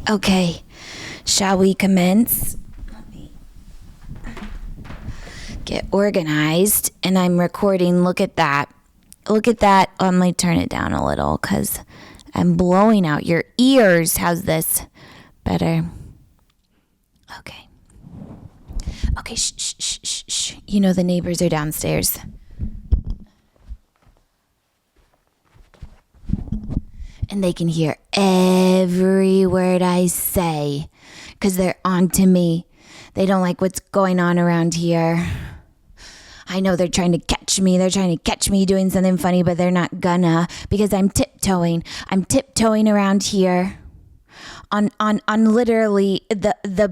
Okay, shall we commence? Let me get organized, and I'm recording. Look at that. Look at that. Let me turn it down a little because I'm blowing out your ears. How's this? Better? Okay. Okay, shh, shh, shh, shh, shh. You know the neighbors are downstairs. And they can hear every word I say because they're on to me. They don't like what's going on around here. I know they're trying to catch me. They're trying to catch me doing something funny, but they're not gonna because I'm tiptoeing. I'm tiptoeing around here on literally the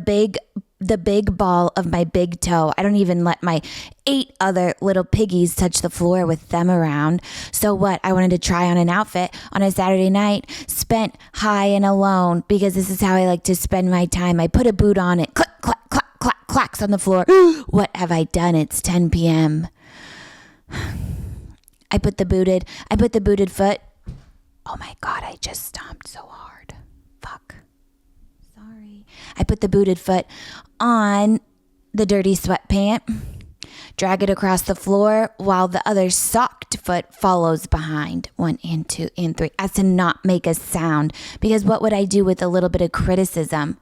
big ball of my big toe. I don't even let my 8 other little piggies touch the floor with them around. So what? I wanted to try on an outfit on a Saturday night, spent high and alone because this is how I like to spend my time. I put a boot on it, click, clack, clack, clack, clacks on the floor. What have I done? It's 10 p.m. I put the booted foot. Oh my God, I just stomped so hard. Fuck. Sorry. I put the booted foot on the dirty sweatpant, drag it across the floor while the other socked foot follows behind. 1 and 2 and 3 as to not make a sound, because what would I do with a little bit of criticism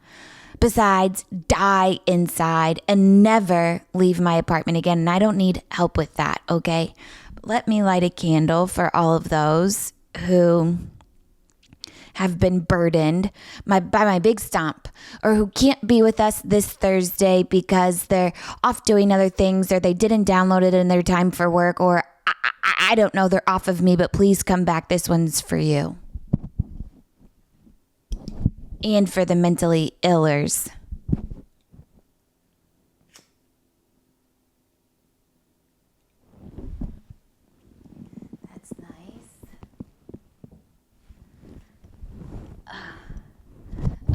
besides die inside and never leave my apartment again? And I don't need help with that, okay? But let me light a candle for all of those who have been burdened by my big stomp, or who can't be with us this Thursday because they're off doing other things, or they didn't download it in their time for work, or I don't know, they're off of me, but please come back. This one's for you. And for the mentally illers.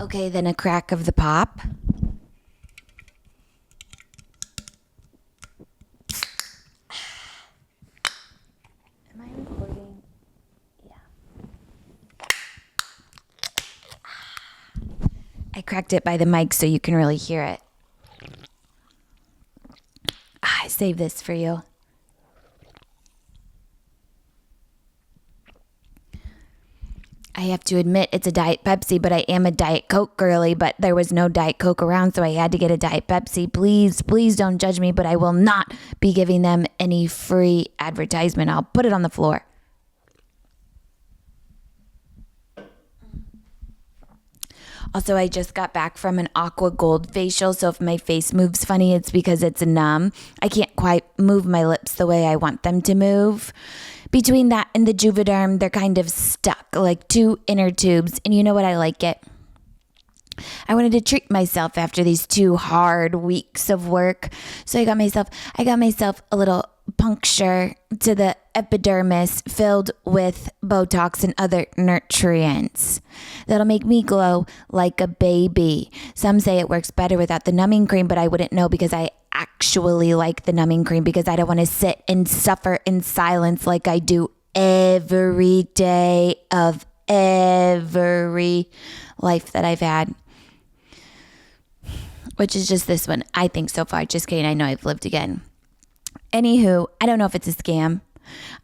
Okay, then a crack of the pop. Am I recording? Yeah. I cracked it by the mic so you can really hear it. I saved this for you. I have to admit it's a Diet Pepsi, but I am a Diet Coke girly, but there was no Diet Coke around, so I had to get a Diet Pepsi. Please, please don't judge me, but I will not be giving them any free advertisement. I'll put it on the floor. Also, I just got back from an aqua gold facial, so if my face moves funny, it's because it's numb. I can't quite move my lips the way I want them to move. Between that and the Juvederm, they're kind of stuck, like 2 inner tubes. And you know what? I like it. I wanted to treat myself after these 2 hard weeks of work. So I got myself a little puncture to the epidermis filled with Botox and other nutrients that'll make me glow like a baby. Some say it works better without the numbing cream, but I wouldn't know because I actually like the numbing cream, because I don't want to sit and suffer in silence like I do every day of every life that I've had, which is just this one, I think, so far. Just kidding. I know I've lived again. Anywho, I don't know if it's a scam.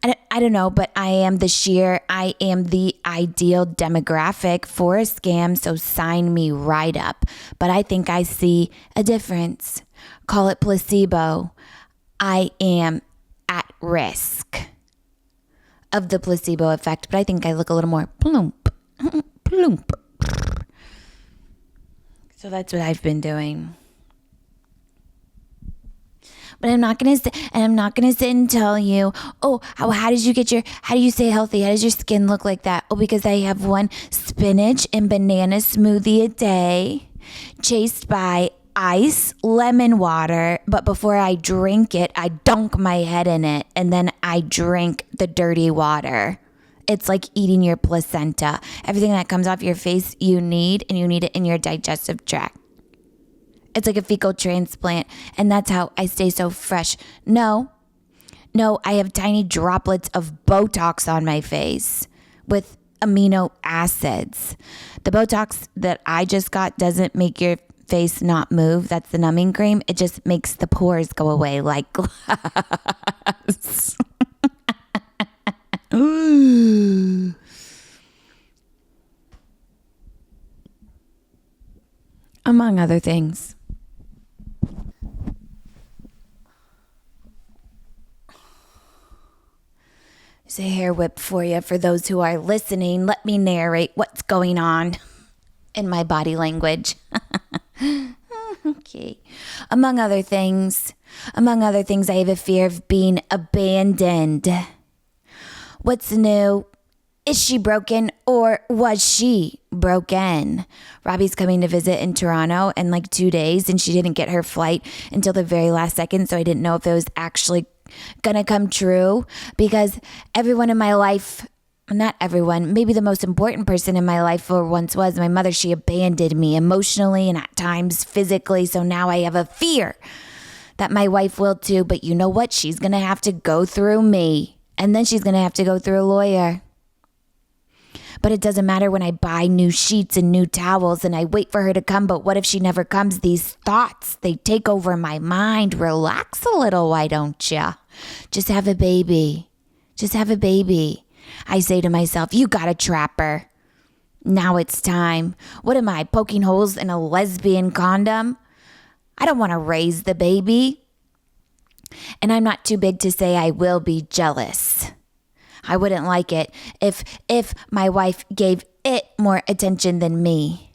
I don't know, but I am the ideal demographic for a scam, so sign me right up. But I think I see a difference. Call it placebo. I am at risk of the placebo effect, but I think I look a little more plump. Plump. So that's what I've been doing. But I'm not gonna sit and tell you, oh, how do you stay healthy? How does your skin look like that? Oh, because I have 1 spinach and banana smoothie a day, chased by ice, lemon water. But before I drink it, I dunk my head in it, and then I drink the dirty water. It's like eating your placenta. Everything that comes off your face, you need, and you need it in your digestive tract. It's like a fecal transplant, and that's how I stay so fresh. No, I have tiny droplets of Botox on my face with amino acids. The Botox that I just got doesn't make your face not move. That's the numbing cream. It just makes the pores go away like glass. Among other things. There's a hair whip for you for those who are listening. Let me narrate what's going on in my body language. Okay. Among other things, I have a fear of being abandoned. What's new? Is she broken or was she broken? Robbie's coming to visit in Toronto in like 2 days, and she didn't get her flight until the very last second, so I didn't know if it was actually gonna come true, because everyone in my life, not everyone, maybe the most important person in my life for once was my mother. She abandoned me emotionally and at times physically, so now I have a fear that my wife will too, but you know what? She's gonna have to go through me, and then she's gonna have to go through a lawyer. But it doesn't matter when I buy new sheets and new towels and I wait for her to come. But what if she never comes? These thoughts, they take over my mind. Relax a little, why don't you? Just have a baby. Just have a baby. I say to myself, you got a trapper. Now it's time. What am I, poking holes in a lesbian condom? I don't want to raise the baby. And I'm not too big to say I will be jealous. I wouldn't like it if my wife gave it more attention than me.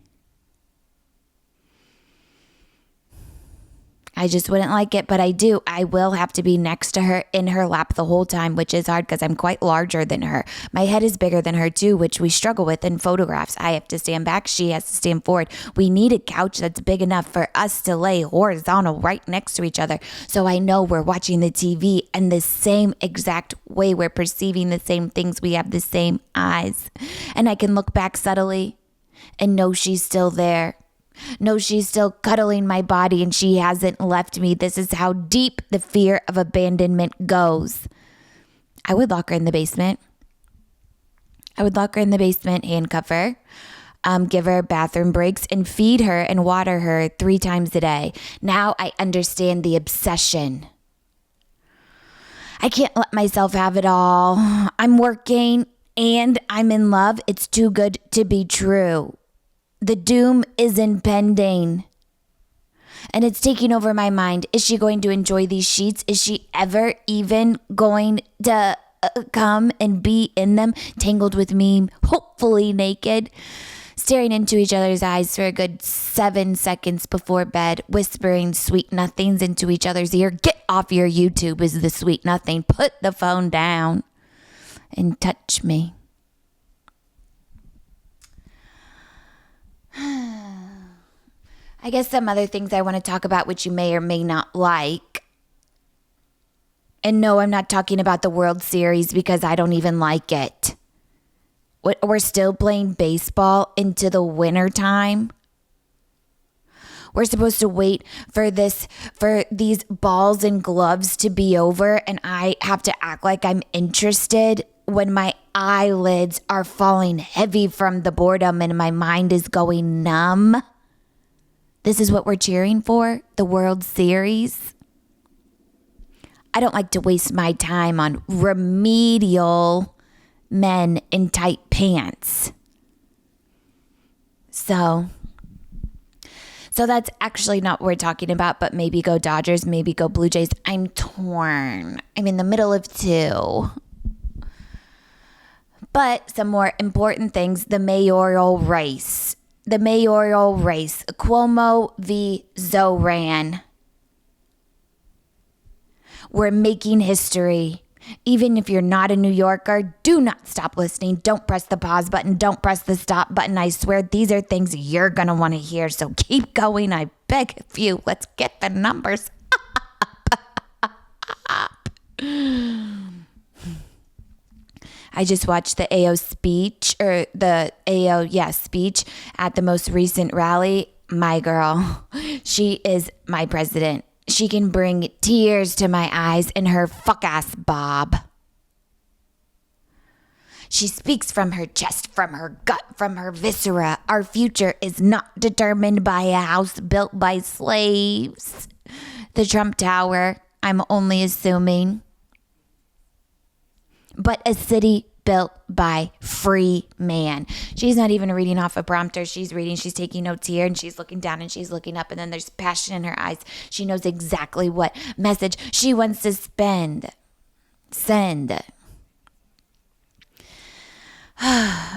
I just wouldn't like it, but I do. I will have to be next to her in her lap the whole time, which is hard because I'm quite larger than her. My head is bigger than her too, which we struggle with in photographs. I have to stand back. She has to stand forward. We need a couch that's big enough for us to lay horizontal right next to each other. So I know we're watching the TV and the same exact way we're perceiving the same things. We have the same eyes. And I can look back subtly and know she's still there. No, she's still cuddling my body and she hasn't left me. This is how deep the fear of abandonment goes. I would lock her in the basement. Handcuff her, give her bathroom breaks, and feed her and water her 3 times a day. Now I understand the obsession. I can't let myself have it all. I'm working and I'm in love. It's too good to be true. The doom is impending. And it's taking over my mind. Is she going to enjoy these sheets? Is she ever even going to come and be in them, tangled with me, hopefully naked, staring into each other's eyes for a good 7 seconds before bed, whispering sweet nothings into each other's ear? Get off your YouTube is the sweet nothing. Put the phone down and touch me. I guess some other things I want to talk about, which you may or may not like. And no, I'm not talking about the World Series because I don't even like it. We're still playing baseball into the winter time. We're supposed to wait for these balls and gloves to be over, and I have to act like I'm interested when my eyelids are falling heavy from the boredom and my mind is going numb. This is what we're cheering for, the World Series. I don't like to waste my time on remedial men in tight pants. So that's actually not what we're talking about, but maybe go Dodgers, maybe go Blue Jays. I'm torn. I'm in the middle of 2. But some more important things, the mayoral race. Cuomo v. Zohran. We're making history. Even if you're not a New Yorker, do not stop listening. Don't press the pause button. Don't press the stop button. I swear these are things you're going to want to hear. So keep going. I beg of you. Let's get the numbers up. I just watched the speech at the most recent rally. My girl, she is my president. She can bring tears to my eyes in her fuck-ass bob. She speaks from her chest, from her gut, from her viscera. Our future is not determined by a house built by slaves. The Trump Tower, I'm only assuming. But a city built by free man. She's not even reading off a prompter. She's taking notes here, and she's looking down and she's looking up, and then there's passion in her eyes. She knows exactly what message she wants to send.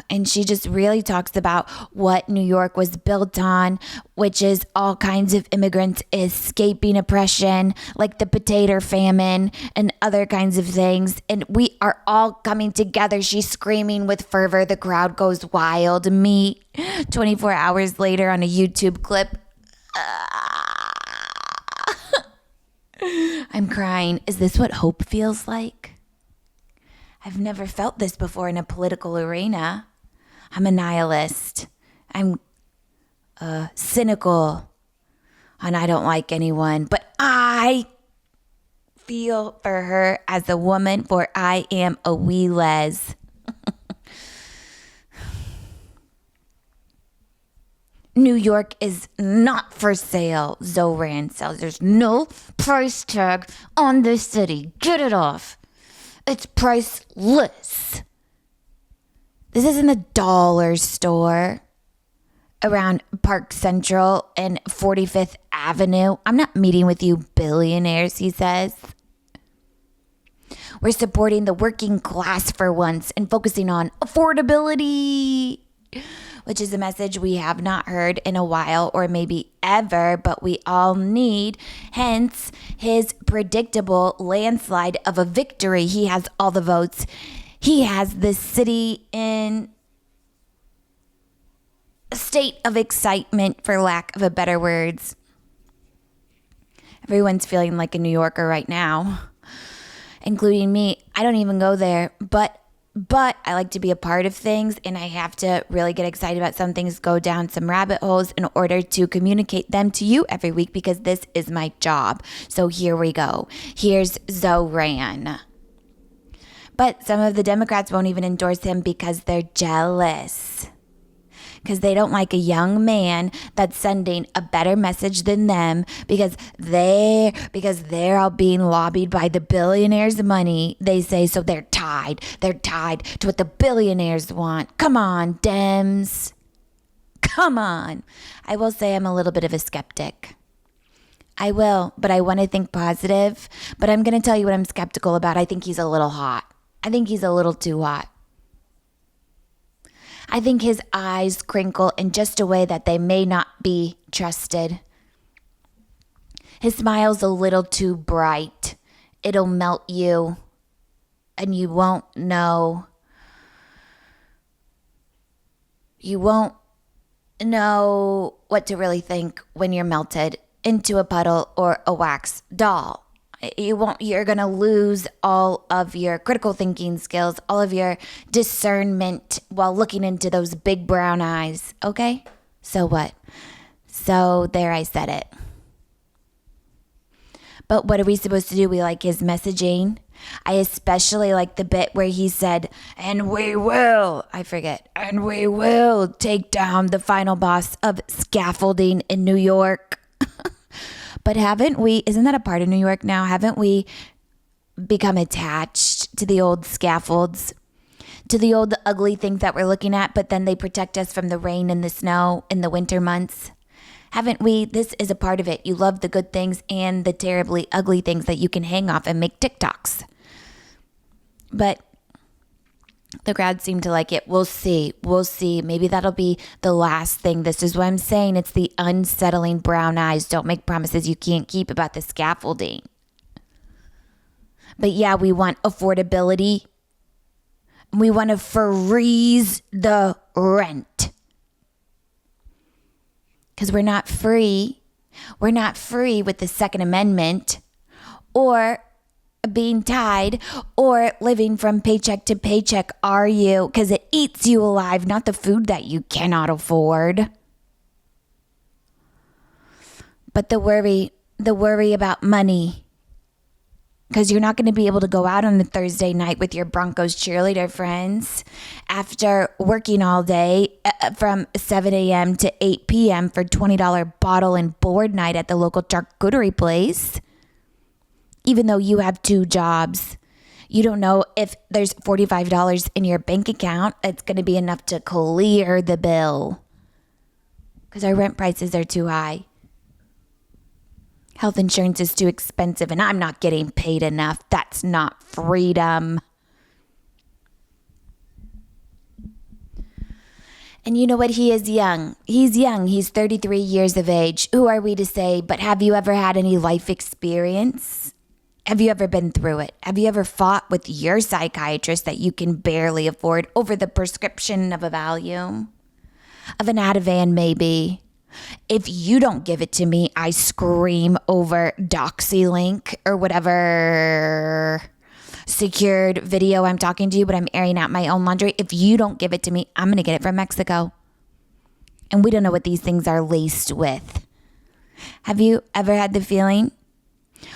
And she just really talks about what New York was built on, which is all kinds of immigrants escaping oppression, like the potato famine and other kinds of things. And we are all coming together. She's screaming with fervor. The crowd goes wild. Me, 24 hours later on a YouTube clip. I'm crying. Is this what hope feels like? I've never felt this before in a political arena. I'm a nihilist. I'm cynical. And I don't like anyone. But I feel for her as a woman, for I am a wee les. New York is not for sale, Zohran says. There's no price tag on this city. Get it off. It's priceless. This isn't a dollar store around Park Central and 45th Avenue. I'm not meeting with you billionaires, he says. We're supporting the working class for once and focusing on affordability, which is a message we have not heard in a while or maybe ever, but we all need. Hence, his predictable landslide of a victory. He has all the votes. He has this city in a state of excitement, for lack of a better words. Everyone's feeling like a New Yorker right now, including me. I don't even go there, but I like to be a part of things, and I have to really get excited about some things, go down some rabbit holes in order to communicate them to you every week, because this is my job. So here we go. Here's Zohran. But some of the Democrats won't even endorse him because they're jealous. Because they don't like a young man that's sending a better message than them, because they're all being lobbied by the billionaires' money, they say. So they're tied to what the billionaires want. Come on, Dems. Come on. I will say I'm a little bit of a skeptic. I will, but I want to think positive. But I'm going to tell you what I'm skeptical about. I think he's a little hot. I think he's a little too hot. I think his eyes crinkle in just a way that they may not be trusted. His smile's a little too bright. It'll melt you, and you won't know. You won't know what to really think when you're melted into a puddle or a wax doll. You're going to lose all of your critical thinking skills, all of your discernment while looking into those big brown eyes. Okay? So what? So there, I said it. But what are we supposed to do? We like his messaging. I especially like the bit where he said, and we will take down the final boss of scaffolding in New York. But isn't that a part of New York now? Haven't we become attached to the old scaffolds, to the old ugly things that we're looking at, but then they protect us from the rain and the snow in the winter months? Haven't we? This is a part of it. You love the good things and the terribly ugly things that you can hang off and make TikToks. But the crowd seemed to like it. We'll see. Maybe that'll be the last thing. This is what I'm saying. It's the unsettling brown eyes. Don't make promises you can't keep about the scaffolding. But yeah, we want affordability. We want to freeze the rent. Because we're not free. We're not free with the Second Amendment, or being tied, or living from paycheck to paycheck, are you? Because it eats you alive, not the food that you cannot afford. But the worry about money because you're not going to be able to go out on a Thursday night with your Broncos cheerleader friends after working all day from 7 a.m. to 8 p.m. for $20 bottle and board night at the local charcuterie place. Even though you have 2 jobs, you don't know if there's $45 in your bank account that's going to be enough to clear the bill because our rent prices are too high. Health insurance is too expensive and I'm not getting paid enough. That's not freedom. And you know what? He is young. He's young. He's 33 years of age. Who are we to say? But have you ever had any life experience? Have you ever been through it? Have you ever fought with your psychiatrist that you can barely afford over the prescription of a Valium? Of an Ativan, maybe? If you don't give it to me, I scream over DoxyLink or whatever secured video I'm talking to you, but I'm airing out my own laundry. If you don't give it to me, I'm going to get it from Mexico. And we don't know what these things are laced with. Have you ever had the feeling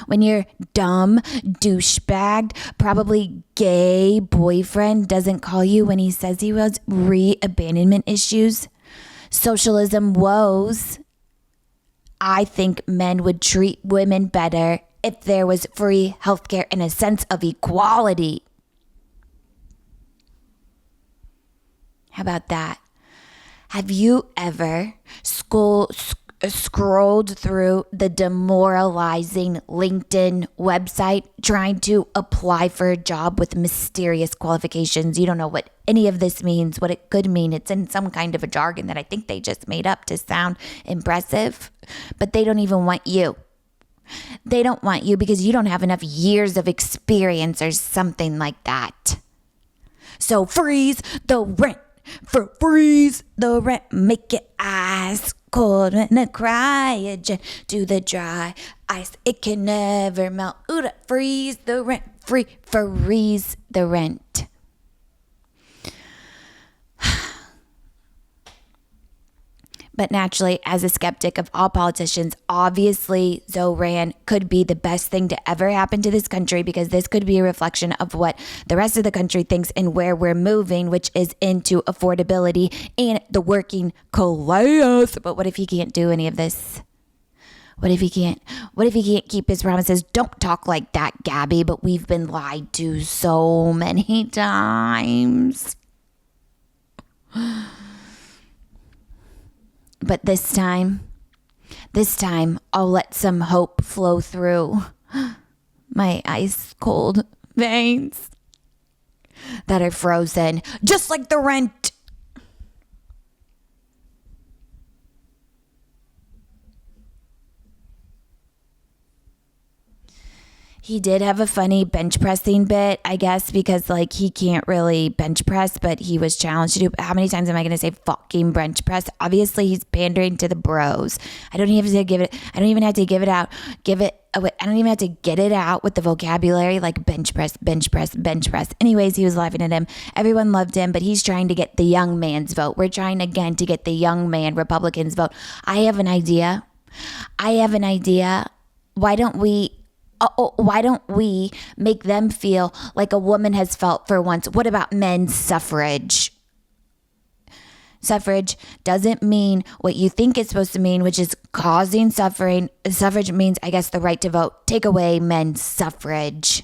when your dumb, douchebagged, probably gay boyfriend doesn't call you when he says he was, abandonment issues? Socialism woes. I think men would treat women better if there was free healthcare and a sense of equality. How about that? Have you ever scrolled through the demoralizing LinkedIn website trying to apply for a job with mysterious qualifications? You don't know what any of this means, what it could mean. It's in some kind of a jargon that I think they just made up to sound impressive, but they don't even want you. They don't want you because you don't have enough years of experience or something like that. So freeze the rent. Freeze the rent. Make your eyes cold when a cryogen to the dry ice. It can never melt. Ooh, freeze the rent. Freeze the rent. But naturally, as a skeptic of all politicians, obviously Zohran could be the best thing to ever happen to this country because this could be a reflection of what the rest of the country thinks and where we're moving, which is into affordability and the working class. But what if he can't do any of this? What if he can't keep his promises? Don't talk like that, Gabby, but we've been lied to so many times. But this time, I'll let some hope flow through my ice cold veins that are frozen, just like the rent. He did have a funny bench pressing bit, I guess, because like he can't really bench press, but he was challenged to do. How many times am I going to say fucking bench press? Obviously, he's pandering to the bros. I don't even have to give it out. I don't even have to get it out with the vocabulary like bench press. Anyways, he was laughing at him. Everyone loved him, but he's trying to get the young man's vote. We're trying again to get the young man Republicans vote. I have an idea. Why don't we make them feel like a woman has felt for once? What about men's suffrage? Suffrage doesn't mean what you think it's supposed to mean, which is causing suffering. Suffrage means, I guess, the right to vote. Take away men's suffrage.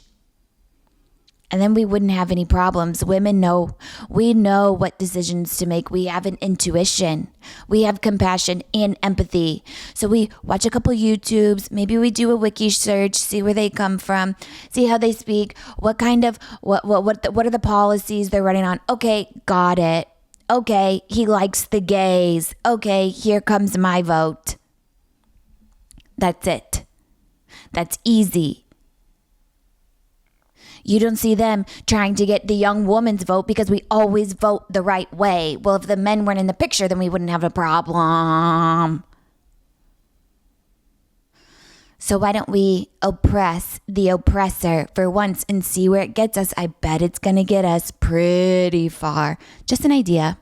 And then we wouldn't have any problems. Women know, we know what decisions to make. We have an intuition. We have compassion and empathy. So we watch a couple YouTubes. Maybe we do a wiki search, see where they come from, see how they speak, what are the policies they're running on. Okay, got it. Okay, he likes the gays. Okay, here comes my vote. That's it. That's easy. You don't see them trying to get the young woman's vote because we always vote the right way. Well, if the men weren't in the picture, then we wouldn't have a problem. So why don't we oppress the oppressor for once and see where it gets us? I bet it's going to get us pretty far. Just an idea.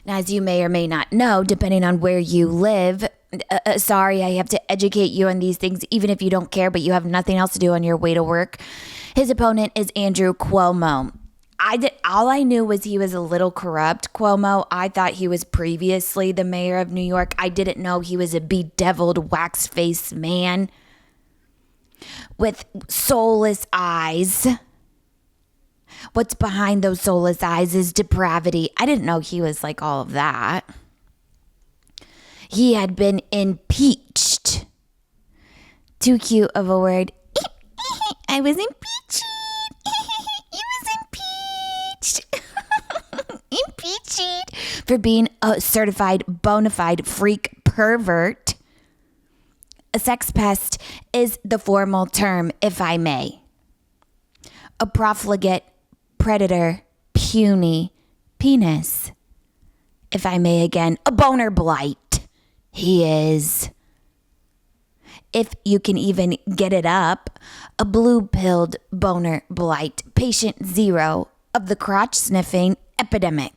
And as you may or may not know, depending on where you live, sorry, I have to educate you on these things, even if you don't care, but you have nothing else to do on your way to work. His opponent is Andrew Cuomo. All I knew was he was a little corrupt. Cuomo, I thought he was previously the mayor of New York. I didn't know he was a bedeviled, wax-faced man with soulless eyes. What's behind those soulless eyes is depravity. I didn't know he was like all of that. He had been impeached. Too cute of a word. I was impeached. He was impeached. Impeached for being a certified bona fide freak pervert. A sex pest is the formal term, if I may. A profligate, predator, puny penis. If I may again, a boner blight. He is. If you can even get it up, a blue-pilled boner blight, patient zero of the crotch-sniffing epidemic.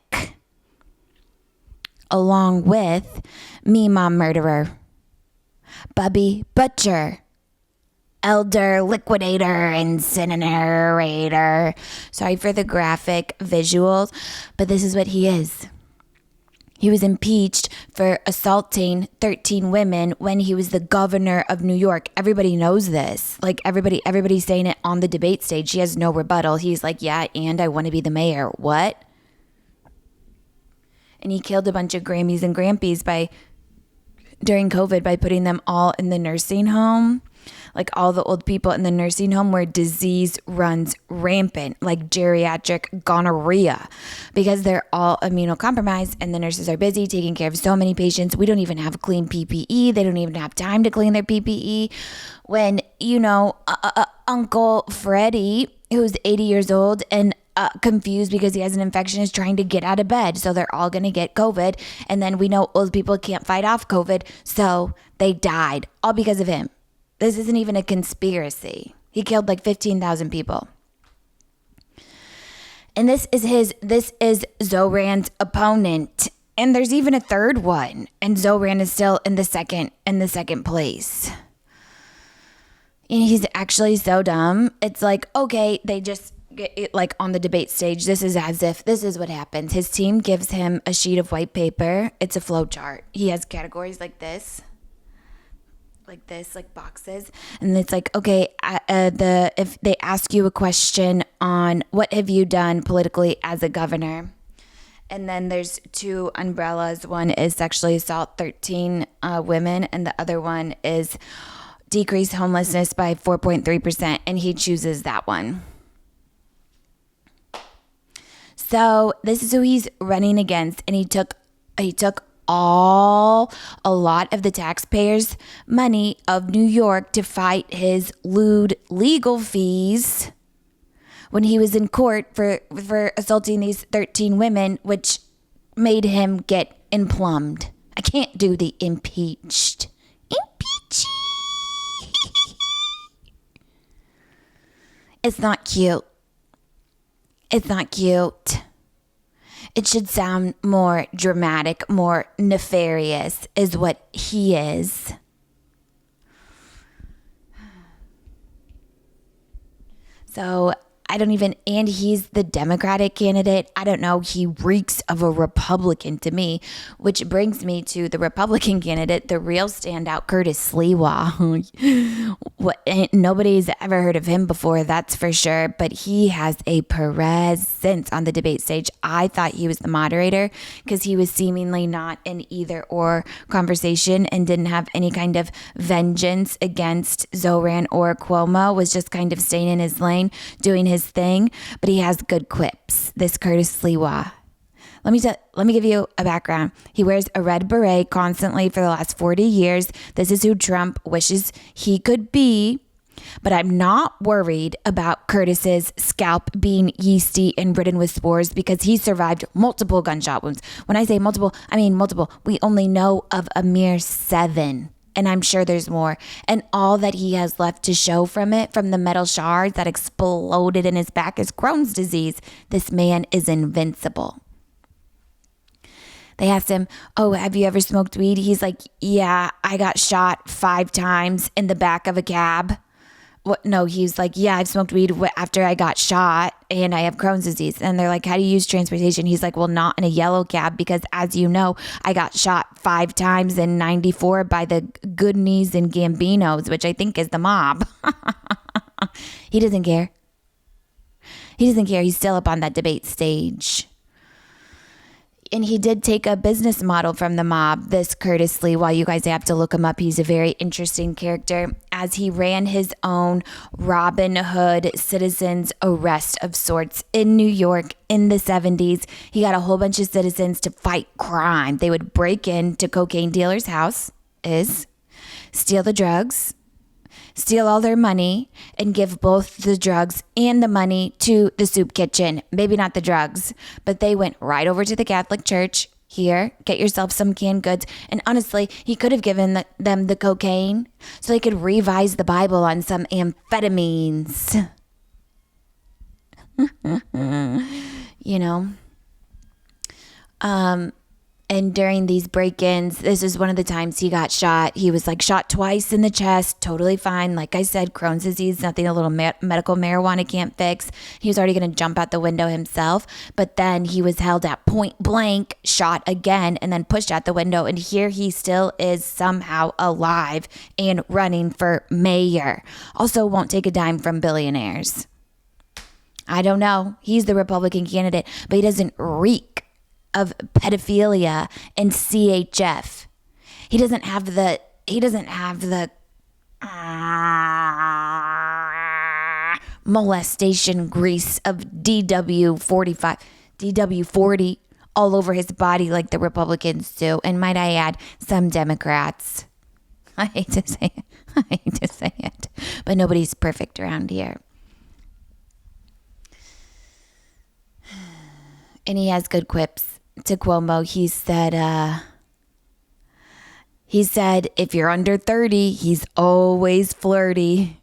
Along with Mima murderer, Bubby butcher, elder liquidator, incinerator. Sorry for the graphic visuals, but this is what he is. He was impeached for assaulting 13 women when he was the governor of New York. Everybody knows this. Like everybody's saying it on the debate stage. He has no rebuttal. He's like, yeah, and I want to be the mayor. What? And he killed a bunch of Grammys and Grampies during COVID by putting them all in the nursing home. Like all the old people in the nursing home where disease runs rampant, like geriatric gonorrhea, because they're all immunocompromised and the nurses are busy taking care of so many patients. We don't even have clean PPE. They don't even have time to clean their PPE. When, Uncle Freddie, who's 80 years old and confused because he has an infection, is trying to get out of bed. So they're all going to get COVID. And then we know old people can't fight off COVID. So they died all because of him. This isn't even a conspiracy. He killed like 15,000 people. And this is Zohran's opponent. And there's even a third one. And Zohran is still in the second place. And he's actually so dumb. It's like, okay, they just get it, like on the debate stage. This is as if this is what happens. His team gives him a sheet of white paper. It's a flow chart. He has categories like this. Like boxes, and it's like, okay, if they ask you a question on what have you done politically as a governor, and then there's two umbrellas. One is sexually assault 13 women, and the other one is decrease homelessness by 4.3%, and he chooses that one. So this is who he's running against, and he took a lot of the taxpayers' money of New York to fight his lewd legal fees when he was in court for assaulting these 13 women, which made him get implumbed. I can't do the impeached. Impeached. It's not cute. It's not cute. It should sound more dramatic, more nefarious, is what he is. So and he's the Democratic candidate. I don't know. He reeks of a Republican to me, which brings me to the Republican candidate, the real standout, Curtis Sliwa. Nobody's ever heard of him before, that's for sure. But he has a presence on the debate stage. I thought he was the moderator because he was seemingly not an either or conversation and didn't have any kind of vengeance against Zohran or Cuomo, was just kind of staying in his lane, doing his thing, but he has good quips. This Curtis Sliwa. Let me give you a background. He wears a red beret constantly for the last 40 years. This is who Trump wishes he could be. But I'm not worried about Curtis's scalp being yeasty and ridden with spores because he survived multiple gunshot wounds. When I say multiple, I mean multiple. We only know of a mere 7. And I'm sure there's more. And all that he has left to show from the metal shards that exploded in his back, is Crohn's disease. This man is invincible. They asked him, "Oh, have you ever smoked weed?" He's like, "Yeah, I got shot 5 times in the back of a cab." What? No, he's like, "Yeah, I've smoked weed after I got shot and I have Crohn's disease." And they're like, "How do you use transportation?" He's like, "Well, not in a yellow cab because, as you know, I got shot 5 times in '94 by the Goodneys and Gambinos, which I think is the mob." He doesn't care. He doesn't care. He's still up on that debate stage. And he did take a business model from the mob, this Curtis Sliwa. You guys have to look him up. He's a very interesting character, as he ran his own Robin Hood citizens arrest of sorts in New York in the 70s. He got a whole bunch of citizens to fight crime. They would break into cocaine dealers' houses, steal the drugs, steal all their money, and give both the drugs and the money to the soup kitchen. Maybe not the drugs, but they went right over to the Catholic Church. Here, get yourself some canned goods. And honestly, he could have given them the cocaine so they could revise the Bible on some amphetamines. You know? And during these break-ins, this is one of the times he got shot. He was like shot twice in the chest, totally fine. Like I said, Crohn's disease, nothing a little medical marijuana can't fix. He was already going to jump out the window himself. But then he was held at point blank, shot again, and then pushed out the window. And here he still is somehow alive and running for mayor. Also won't take a dime from billionaires. I don't know. He's the Republican candidate, but he doesn't reek of pedophilia and CHF. He doesn't have the molestation grease of DW40 all over his body like the Republicans do. And might I add, some Democrats. I hate to say it, but nobody's perfect around here. And he has good quips. To Cuomo, he said, if you're under 30, he's always flirty.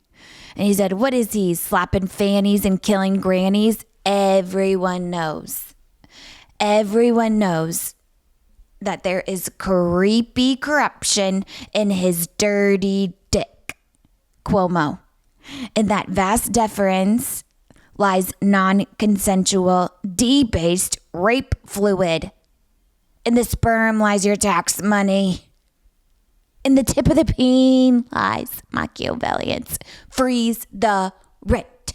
And he said, what is he, slapping fannies and killing grannies? Everyone knows. Everyone knows that there is creepy corruption in his dirty dick, Cuomo. In that vast deference lies non-consensual, debased rape fluid. In the sperm lies your tax money. In the tip of the peen lies Machiavellians. Freeze the rent.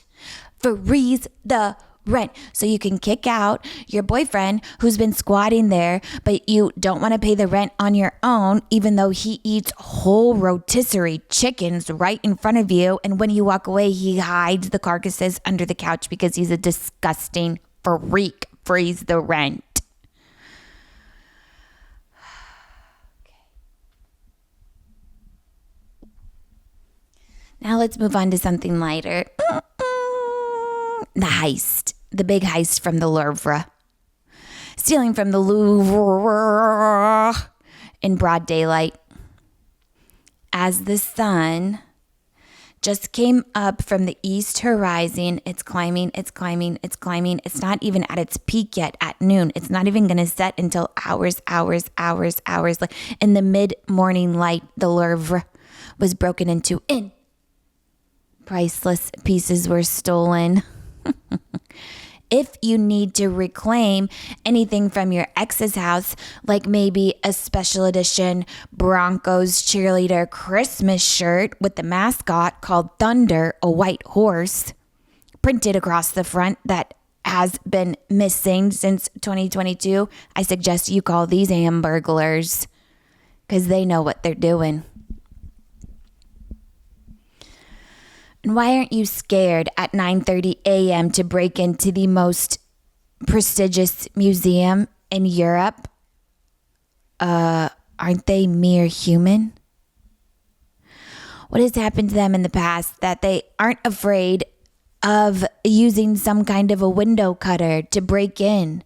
Freeze the rent. So you can kick out your boyfriend who's been squatting there, but you don't want to pay the rent on your own, even though he eats whole rotisserie chickens right in front of you. And when you walk away, he hides the carcasses under the couch because he's a disgusting freak. Freeze the rent. Now let's move on to something lighter. The heist. The big heist from the Louvre. Stealing from the Louvre in broad daylight. As the sun just came up from the east horizon, it's climbing. It's not even at its peak yet at noon. It's not even going to set until hours. In the mid-morning light, the Louvre was broken into. Priceless pieces were stolen. If you need to reclaim anything from your ex's house, like maybe a special edition Broncos cheerleader Christmas shirt with the mascot called Thunder, a white horse, printed across the front that has been missing since 2022, I suggest you call these hamburglers because they know what they're doing. And why aren't you scared at 9:30 a.m. to break into the most prestigious museum in Europe? Aren't they mere human? What has happened to them in the past that they aren't afraid of using some kind of a window cutter to break in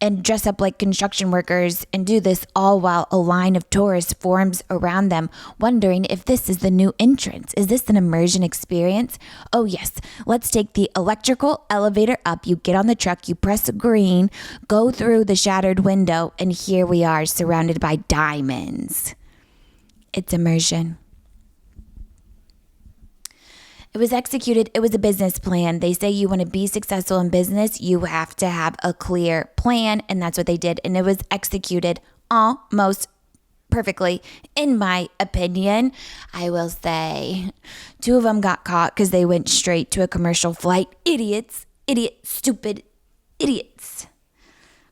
and dress up like construction workers and do this all while a line of tourists forms around them, wondering if this is the new entrance. Is this an immersion experience? Oh yes, let's take the electrical elevator up. You get on the truck, you press green, go through the shattered window, and here we are surrounded by diamonds. It's immersion. It was executed. It was a business plan. They say you want to be successful in business, you have to have a clear plan. And that's what they did. And it was executed almost perfectly, in my opinion. I will say 2 of them got caught because they went straight to a commercial flight. Idiots, stupid idiots.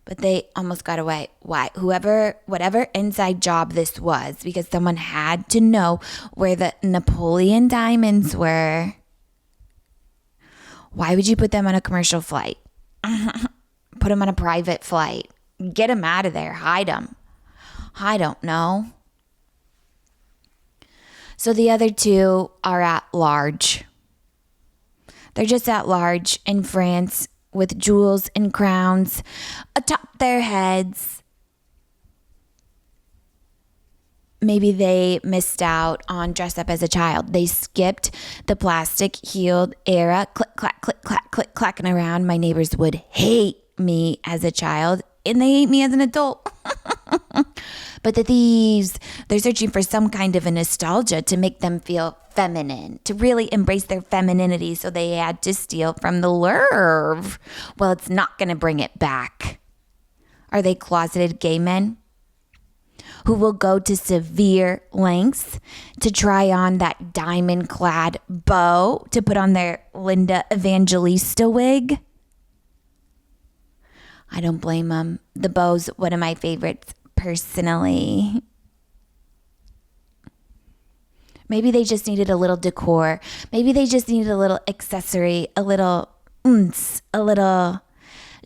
But they almost got away. Why? Whatever inside job this was, because someone had to know where the Napoleon diamonds were. Why would you put them on a commercial flight? Put them on a private flight. Get them out of there. Hide them. I don't know. So the other 2 are at large. They're just at large in France, with jewels and crowns atop their heads. Maybe they missed out on dress up as a child. They skipped the plastic heeled era, click, clack, click, clack, click, clacking around. My neighbors would hate me as a child, and they hate me as an adult. But the thieves, they're searching for some kind of a nostalgia to make them feel feminine, to really embrace their femininity. So they had to steal from the Louvre. Well, it's not going to bring it back. Are they closeted gay men who will go to severe lengths to try on that diamond-clad bow to put on their Linda Evangelista wig? I don't blame them. The bow's one of my favorites personally. Maybe they just needed a little decor. Maybe they just needed a little accessory, a little ounce, a little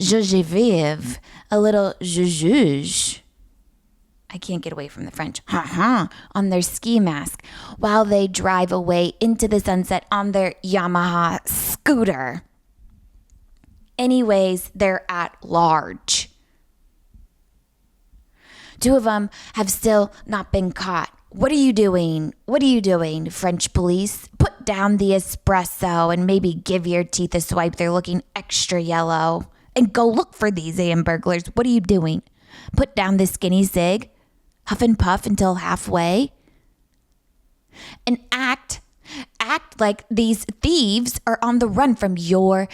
je vive, a little je juge. I can't get away from the French. On their ski mask while they drive away into the sunset on their Yamaha scooter. Anyways, they're at large. 2 of them have still not been caught. What are you doing? What are you doing, French police? Put down the espresso and maybe give your teeth a swipe. They're looking extra yellow. And go look for these hamburglers. What are you doing? Put down the skinny cig. Huff and puff until halfway. And act like these thieves are on the run from your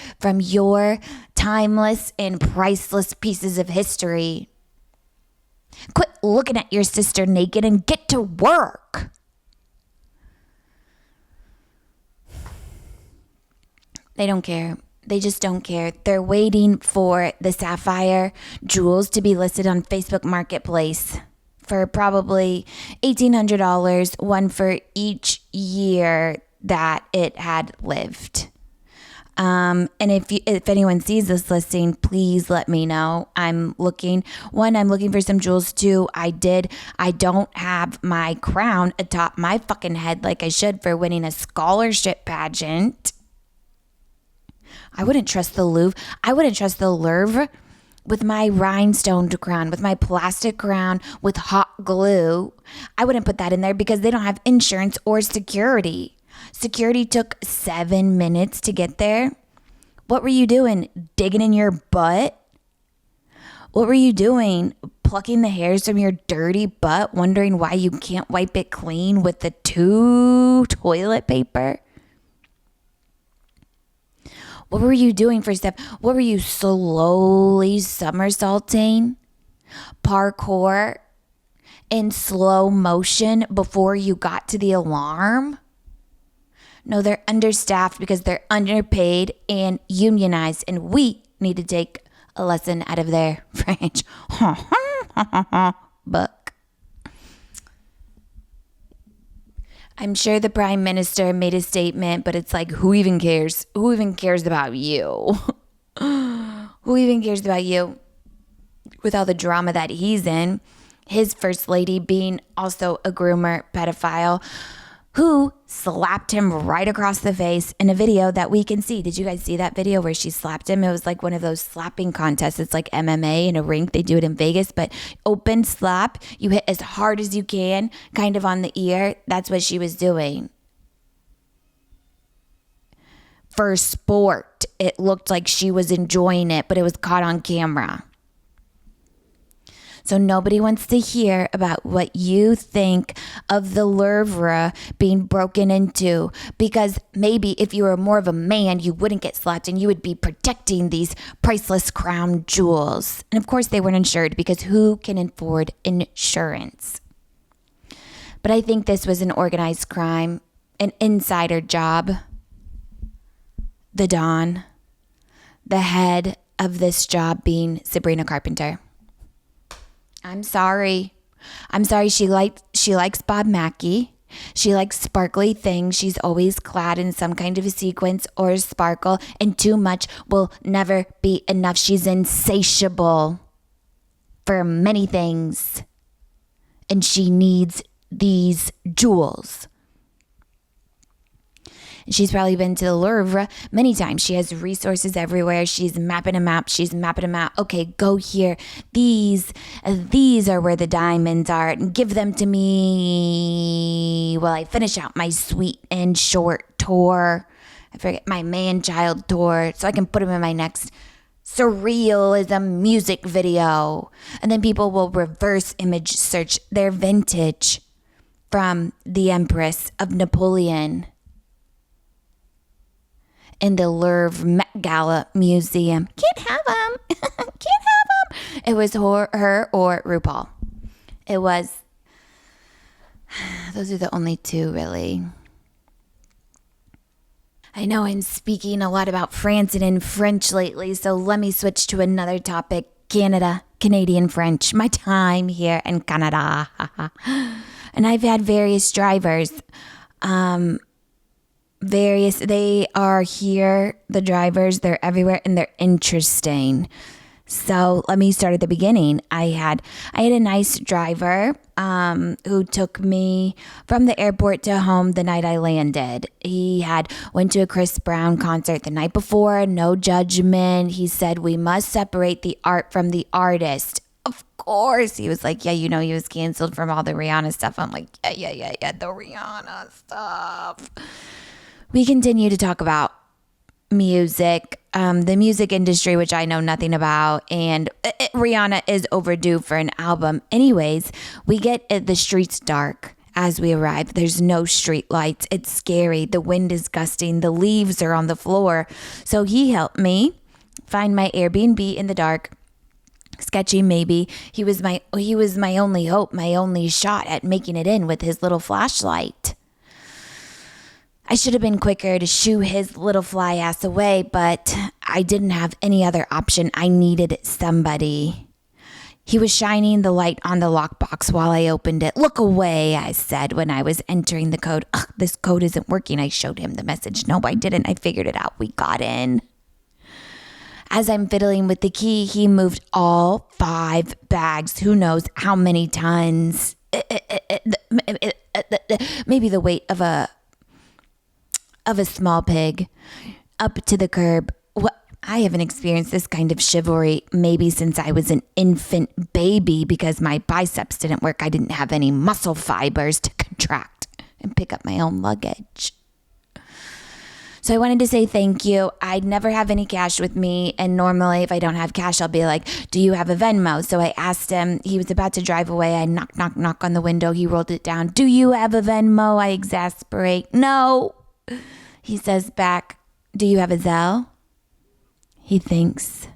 timeless and priceless pieces of history. Quit looking at your sister naked and get to work. They don't care. They just don't care. They're waiting for the sapphire jewels to be listed on Facebook Marketplace for probably $1,800, one for each year that it had lived. And if anyone sees this listing, please let me know. I'm looking for some jewels. 2, I don't have my crown atop my fucking head like I should for winning a scholarship pageant. I wouldn't trust the Louvre. I wouldn't trust the Louvre with my rhinestone crown, with my plastic crown with hot glue. I wouldn't put that in there because they don't have insurance or security. Security took 7 minutes to get there. What were you doing? Digging in your butt? What were you doing? Plucking the hairs from your dirty butt, wondering why you can't wipe it clean with the 2 toilet paper? What were you doing for step? What were you slowly somersaulting? Parkour in slow motion before you got to the alarm? No, they're understaffed because they're underpaid and unionized, and we need to take a lesson out of their French book. I'm sure the prime minister made a statement, but it's like, who even cares? Who even cares about you? Who even cares about you? With all the drama that he's in, his first lady being also a groomer, pedophile. who slapped him right across the face in a video that we can see. Did you guys see that video where she slapped him? It was like one of those slapping contests. It's like MMA in a rink. They do it in Vegas, but open slap. You hit as hard as you can, kind of on the ear. That's what she was doing. For sport, it looked like she was enjoying it, but it was caught on camera. So nobody wants to hear about what you think of the Louvre being broken into, because maybe if you were more of a man, you wouldn't get slapped and you would be protecting these priceless crown jewels. And of course they weren't insured, because who can afford insurance? But I think this was an organized crime, an insider job. The Don, the head of this job being Sabrina Carpenter. I'm sorry. She likes Bob Mackie. She likes sparkly things. She's always clad in some kind of a sequence or a sparkle, and too much will never be enough. She's insatiable for many things, and she needs these jewels. She's probably been to the Louvre many times. She has resources everywhere. She's mapping them out. Okay, go here. These are where the diamonds are. And give them to me while I finish out my sweet and short tour. I forget, my man-child tour, so I can put them in my next surrealism music video. And then people will reverse image search their vintage from the Empress of Napoleon in the Louvre Met Gala Museum. Can't have them. Can't have them. It was her or RuPaul. It was. Those are the only two, really. I know I'm speaking a lot about France and in French lately, so let me switch to another topic. Canadian French. My time here in Canada. And I've had various drivers. They are here, the drivers, they're everywhere, and they're interesting. So let me start at the beginning. I had a nice driver who took me from the airport to home the night I landed. He went to a Chris Brown concert the night before, no judgment. He said we must separate the art from the artist. Of course. He was like, yeah, he was canceled from all the Rihanna stuff. I'm like, yeah, the Rihanna stuff. We continue to talk about music, the music industry, which I know nothing about, and Rihanna is overdue for an album. Anyways, we get the streets dark as we arrive. There's no street lights. It's scary. The wind is gusting. The leaves are on the floor. So he helped me find my Airbnb in the dark. Sketchy, maybe. He was my only hope, my only shot at making it in with his little flashlight. I should have been quicker to shoo his little fly ass away, but I didn't have any other option. I needed somebody. He was shining the light on the lockbox while I opened it. Look away, I said when I was entering the code. This code isn't working. I showed him the message. No, I didn't. I figured it out. We got in. As I'm fiddling with the key, he moved all 5 bags. Who knows how many tons? Maybe the weight of a small pig up to the curb. I haven't experienced this kind of chivalry maybe since I was an infant baby, because my biceps didn't work. I didn't have any muscle fibers to contract and pick up my own luggage. So I wanted to say thank you. I'd never have any cash with me, and normally if I don't have cash, I'll be like, do you have a Venmo? So I asked him. He was about to drive away. I knock on the window. He rolled it down. Do you have a Venmo? I exasperate. No. He says back, do you have a Zelle? He thinks.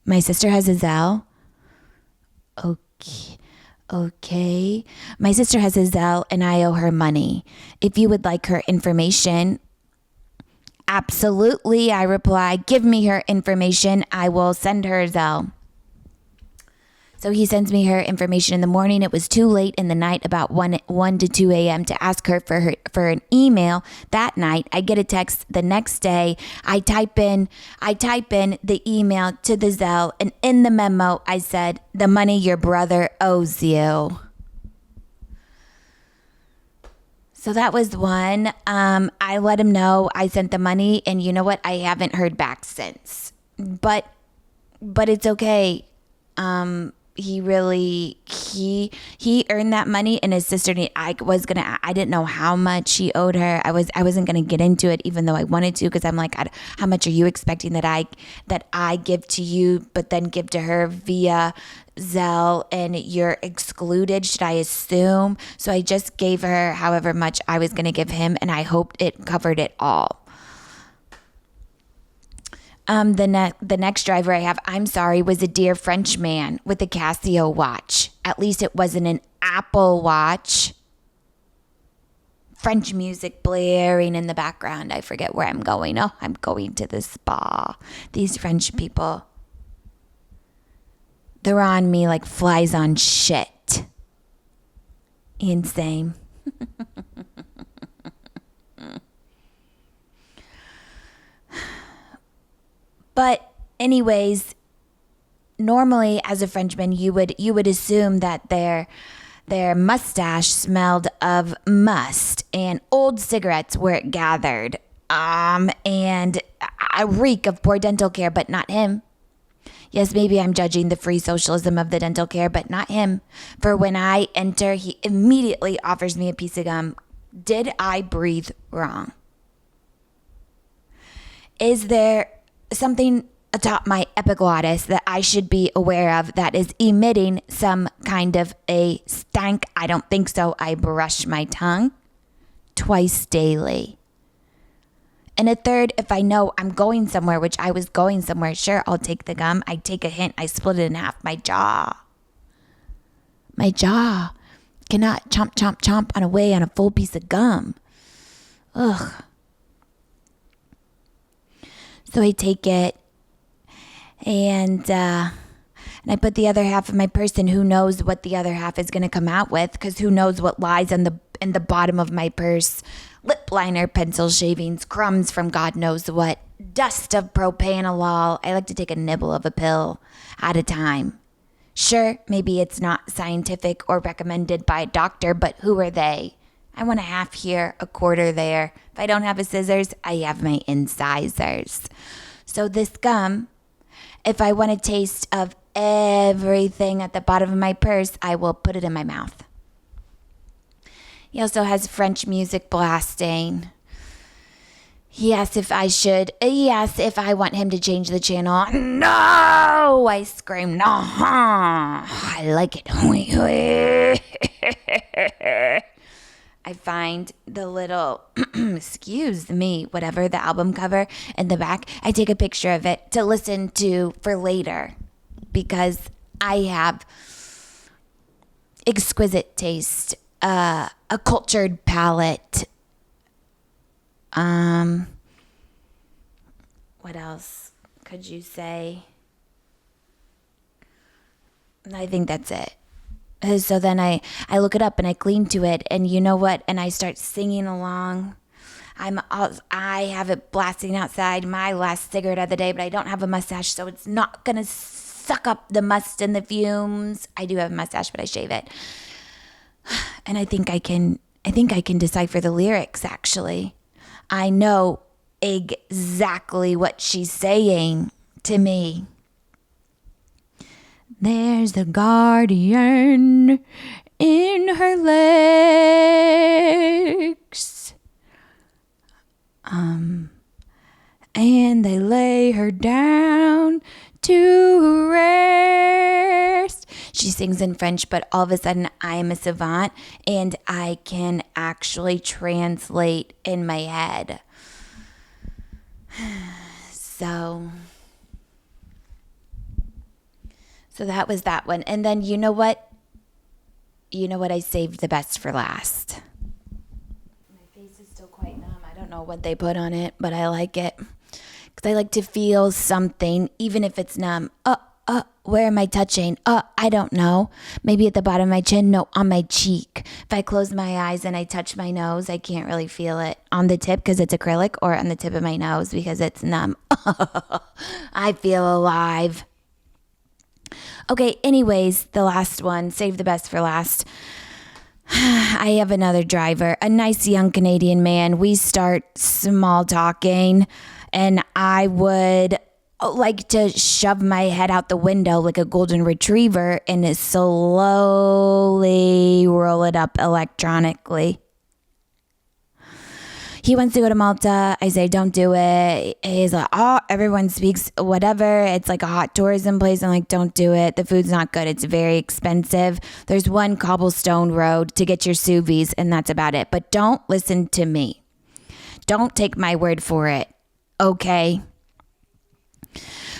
My sister has a Zelle? Okay. My sister has a Zelle and I owe her money. If you would like her information. Absolutely, I reply. Give me her information. I will send her a Zelle. So he sends me her information in the morning. It was too late in the night, about 1 to 2 a.m. to ask her for an email that night. I get a text the next day. I type in the email to the Zelle, and in the memo I said, the money your brother owes you. So that was one. I let him know I sent the money, and you know what? I haven't heard back since. But it's okay. He earned that money, and his sister. I didn't know how much she owed her. I wasn't gonna get into it, even though I wanted to, because I'm like, how much are you expecting that I give to you, but then give to her via Zelle, and you're excluded? Should I assume? So I just gave her however much I was gonna give him, and I hoped it covered it all. The next driver I have, I'm sorry, was a dear French man with a Casio watch. At least it wasn't an Apple Watch. French music blaring in the background. I forget where I'm going. Oh, I'm going to the spa. These French people, they're on me like flies on shit. Insane. But anyways, normally as a Frenchman, you would assume that their mustache smelled of must and old cigarettes where it gathered, and a reek of poor dental care, but not him. Yes, maybe I'm judging the free socialism of the dental care, but not him. For when I enter, he immediately offers me a piece of gum. Did I breathe wrong? Is there something atop my epiglottis that I should be aware of that is emitting some kind of a stank? I don't think so. I brush my tongue twice daily. And a third, if I know I'm going somewhere, which I was going somewhere, sure, I'll take the gum. I take a hint. I split it in half. My jaw cannot chomp, chomp, chomp on a full piece of gum. Ugh. So I take it, and I put the other half of my purse in. Who knows what the other half is going to come out with, because who knows what lies in the bottom of my purse. Lip liner, pencil shavings, crumbs from God knows what, dust of propanolol. I like to take a nibble of a pill at a time. Sure, maybe it's not scientific or recommended by a doctor, but who are they? I want a half here, a quarter there. If I don't have a scissors, I have my incisors. So this gum, if I want a taste of everything at the bottom of my purse, I will put it in my mouth. He also has French music blasting. He asked if I want him to change the channel. No! I scream, no! I like it. I find the little, excuse me, whatever, the album cover in the back. I take a picture of it to listen to for later, because I have exquisite taste, a cultured palate. What else could you say? I think that's it. So then I look it up and I clean to it, and you know what? And I start singing along. I have it blasting outside, my last cigarette of the day, but I don't have a mustache, so it's not gonna suck up the must and the fumes. I do have a mustache, but I shave it. And I think I can decipher the lyrics, actually. I know exactly what she's saying to me. There's a guardian in her legs. And they lay her down to rest. She sings in French, but all of a sudden I am a savant and I can actually translate in my head. So that was that one. And then you know what? I saved the best for last. My face is still quite numb. I don't know what they put on it, but I like it. Because I like to feel something, even if it's numb. Where am I touching? I don't know. Maybe at the bottom of my chin? No, on my cheek. If I close my eyes and I touch my nose, I can't really feel it. On the tip because it's acrylic, or on the tip of my nose because it's numb. I feel alive. Okay, anyways, the last one. Save the best for last. I have another driver, a nice young Canadian man. We start small talking, and I would like to shove my head out the window like a golden retriever and slowly roll it up electronically. He wants to go to Malta. I say, don't do it. He's like, oh, everyone speaks whatever. It's like a hot tourism place. I'm like, don't do it. The food's not good. It's very expensive. There's one cobblestone road to get your sous vide, and that's about it. But don't listen to me. Don't take my word for it. Okay?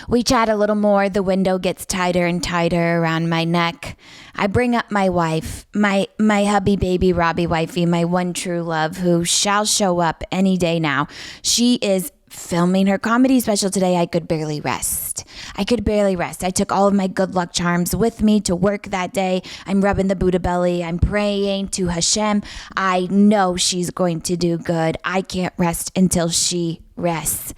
We chat a little more. The window gets tighter and tighter around my neck. I bring up my wife, my hubby baby Robbie wifey, my one true love who shall show up any day now. She is filming her comedy special today. I could barely rest. I took all of my good luck charms with me to work that day. I'm rubbing the Buddha belly. I'm praying to Hashem. I know she's going to do good. I can't rest until she rests.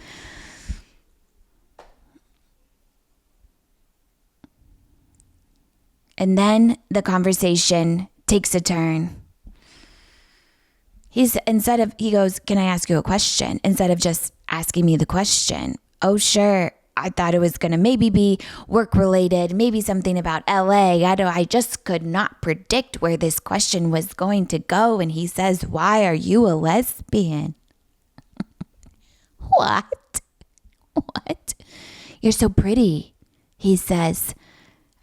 And then the conversation takes a turn. He goes, can I ask you a question? Instead of just asking me the question. Oh, sure. I thought it was going to maybe be work related, maybe something about LA. I just could not predict where this question was going to go. And he says, why are you a lesbian? What? You're so pretty, he says.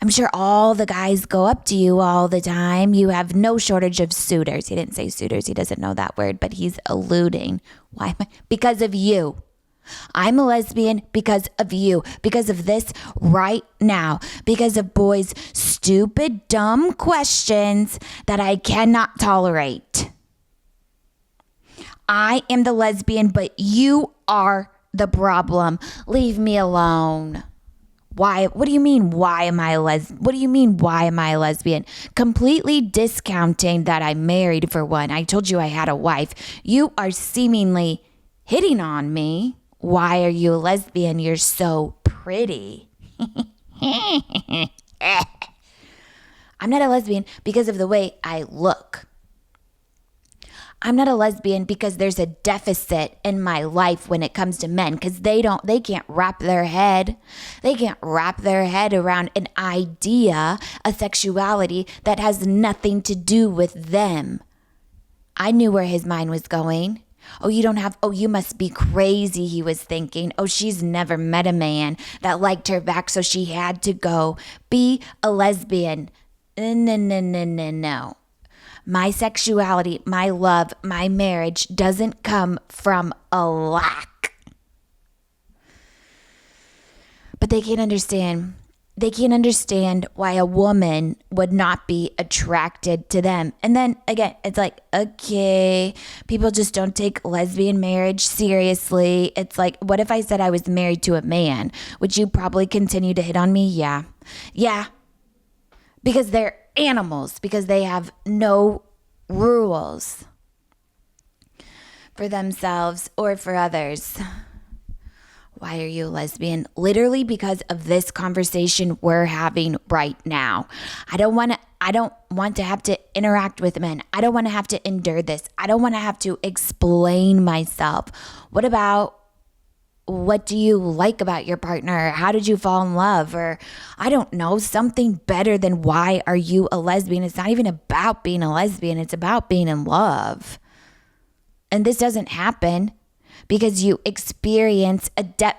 I'm sure all the guys go up to you all the time. You have no shortage of suitors. He didn't say suitors. He doesn't know that word, but he's alluding. Why am I? Because of you. I'm a lesbian because of you. Because of this right now. Because of boys' stupid, dumb questions that I cannot tolerate. I am the lesbian, but you are the problem. Leave me alone. Why? What do you mean, why am I a lesbian? Completely discounting that I'm married for one. I told you I had a wife. You are seemingly hitting on me. Why are you a lesbian? You're so pretty. I'm not a lesbian because of the way I look. I'm not a lesbian because there's a deficit in my life when it comes to men, because they can't wrap their head around an idea, a sexuality that has nothing to do with them. I knew where his mind was going. You must be crazy, he was thinking. Oh, she's never met a man that liked her back, so she had to go be a lesbian. No. My sexuality, my love, my marriage doesn't come from a lack. But they can't understand. They can't understand why a woman would not be attracted to them. And then again, it's like, okay, people just don't take lesbian marriage seriously. It's like, what if I said I was married to a man? Would you probably continue to hit on me? Yeah. Because they're animals, because they have no rules for themselves or for others. Why are you a lesbian? Literally because of this conversation we're having right now. I don't want to have to interact with men. I don't want to have to endure this. I don't want to have to explain myself. What do you like about your partner? How did you fall in love? Or I don't know, something better than why are you a lesbian? It's not even about being a lesbian. It's about being in love. And this doesn't happen because you experience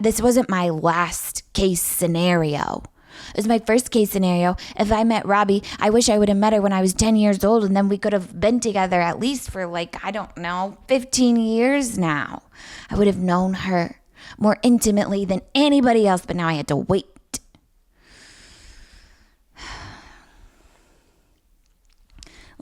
this wasn't my last case scenario. It was my first case scenario. If I met Robbie, I wish I would have met her when I was 10 years old, and then we could have been together at least for 15 years now. I would have known her more intimately than anybody else, but now I had to wait.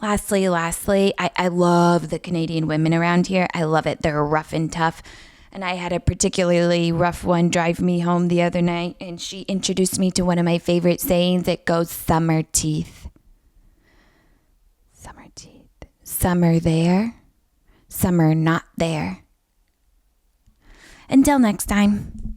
Lastly, I love the Canadian women around here. I love it. They're rough and tough. And I had a particularly rough one drive me home the other night, and she introduced me to one of my favorite sayings. It goes, summer teeth. Summer teeth. Summer there, summer not there. Until next time.